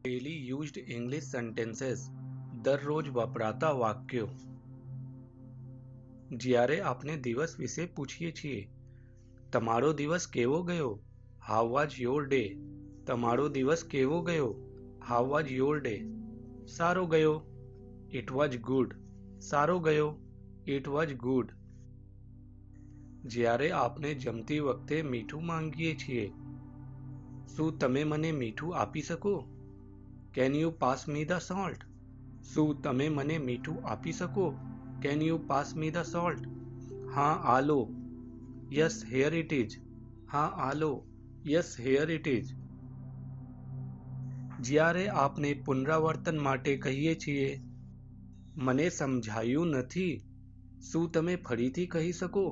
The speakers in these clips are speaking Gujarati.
ડેલી યુઝડ ઇંગ્લિશ સેન્ટેન્સીસ દરરોજ વપરાતા વાક્યો. જ્યારે આપણે દિવસ વિશે પૂછીએ છીએ, તમારો દિવસ કેવો ગયો? How was your day? તમારો દિવસ કેવો ગયો? How was your day? સારો ગયો. It was good. સારો ગયો. It was good. જ્યારે આપણે જમતી વખતે મીઠું માંગીએ છીએ, શું તમે મને મીઠું આપી શકો? Can you pass me the salt? શું તમે મને મીઠું આપી શકો? Can you pass me the salt? હા, આ લો. Yes, here it is. હા, આ લો. Yes, here it is. જ્યારે આપણે પુનરાવર્તન માટે કહીએ છીએ, મને સમજાયું નથી, શું તમે ફરીથી કહી શકો?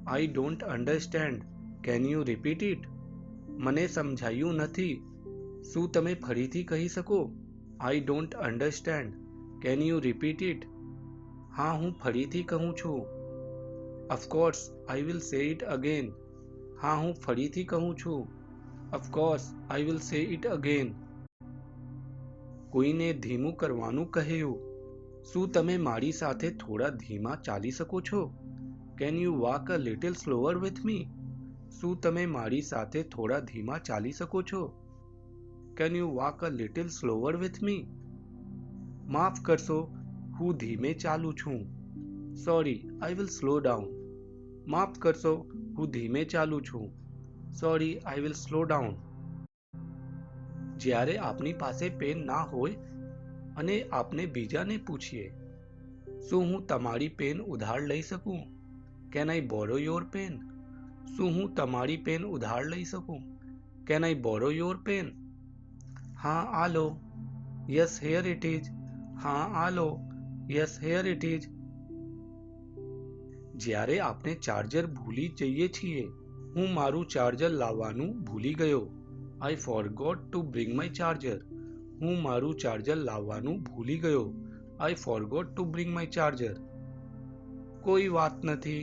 I don't understand. Can you repeat it? મને સમજાયું નથી, શું તમે ફરીથી કહી શકો? I don't understand. Can you repeat it? હા, હું ફરીથી કહું છું. ઓફકોર્સ, આઈ વિલ સે ઇટ અગેન. હા, હું ફરીથી કહું છું. ઓફકોર્સ, આઈ વિલ સે ઇટ અગેન. કોઈને ધીમું કરવાનું કહ્યું. શું તમે મારી સાથે થોડા ધીમા ચાલી શકો છો? Can you walk a little slower with me? શું તમે મારી સાથે થોડા ધીમા ચાલી શકો છો? Can you walk a little slower with me? માફ કરશો, હું ધીમે ચાલું છું. Sorry, I will slow down. માફ કરશો, હું ધીમે ચાલું છું. Sorry, I will slow down. જ્યારે આપણી પાસે પેન ના હોય અને આપણે બીજાને પૂછીએ, શું હું તમારી પેન ઉધાર લઈ શકું? Can I borrow your pen? શું હું તમારી પેન ઉધાર લઈ શકું? Can I borrow your pen? હા, આ લો. Yes, here it is. હા, આ લો. Yes, here it is. જ્યારે આપણે ચાર્જર ભૂલી જઈએ છીએ, હું મારું ચાર્જર લાવવાનું ભૂલી ગયો. I forgot to bring my charger. હું મારું ચાર્જર લાવવાનું ભૂલી ગયો. I forgot to bring my charger. કોઈ વાત નથી,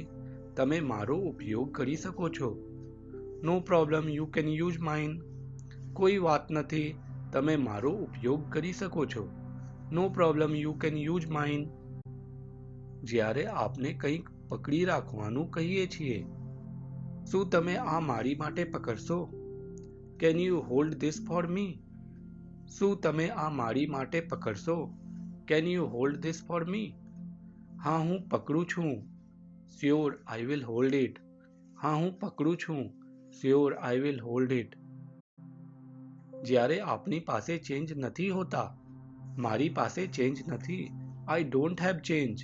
તમે મારો ઉપયોગ કરી શકો છો. No problem, you can use mine. કોઈ વાત નથી, તમે મારો ઉપયોગ કરી શકો છો. No problem, you can use mine. જ્યારે આપણે કંઈક પકડી રાખવાનું કહીએ છીએ, શું તમે આ મારી માટે પકડશો? Can you hold this for me? શું તમે આ મારી માટે પકડશો? Can you hold this for me? હા, હું પકડું છું. Sure, I will hold it. હા, હું પકડું છું. Sure, I will hold it. જ્યારે આપણી પાસે ચેન્જ નથી હોતા, મારી પાસે ચેન્જ નથી. I don't have change.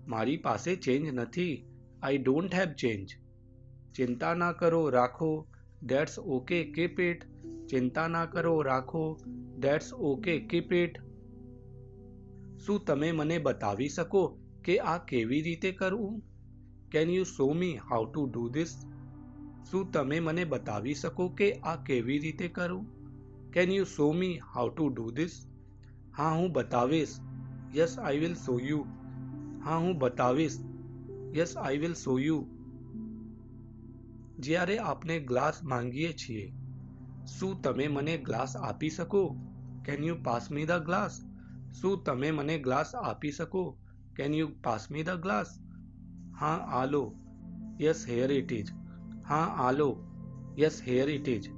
મારી પાસે ચેન્જ નથી. I don't have change. ચિંતા ના કરો, રાખો. That's okay, keep it. ચિંતા ના કરો, રાખો. That's okay, keep it. શું તમે મને બતાવી શકો કે આ કેવી રીતે કરવું? Can you show me how to do this? શું તમે મને બતાવી શકો કે આ કેવી રીતે કરવું? Can you show me how to do this? હા, હું બતાવીશ. Yes, I will show you. હા, હું બતાવીશ. Yes, I will show you. જ્યારે આપણે ગ્લાસ માંગીએ છીએ, શું તમે મને ગ્લાસ આપી શકો? Can you pass me the glass? શું તમે મને ગ્લાસ આપી શકો? Can you pass me the glass? હા, આ લો. Yes, here it is. હા, આ લો. Yes, here it is.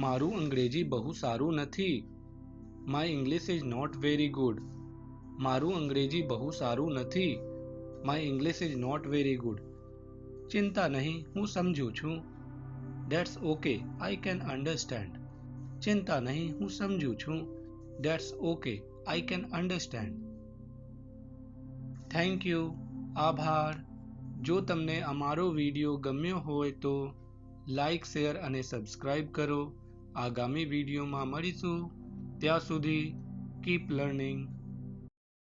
મારું અંગ્રેજી બહુ સારું નથી. My English is not very good. મારું અંગ્રેજી બહુ સારું નથી. My English is not very good. ચિંતા નહીં, હું સમજું છું. That's okay, I can understand. ચિંતા નહીં, હું સમજું છું. That's okay, I can understand. Thank you. આભાર. જો તમને અમારો વિડીયો ગમ્યો હોય તો લાઈક, શેર અને સબસ્ક્રાઈબ કરો. આગામી વિડીયોમાં મળીશું. ત્યાં સુધી કીપ લર્નિંગ.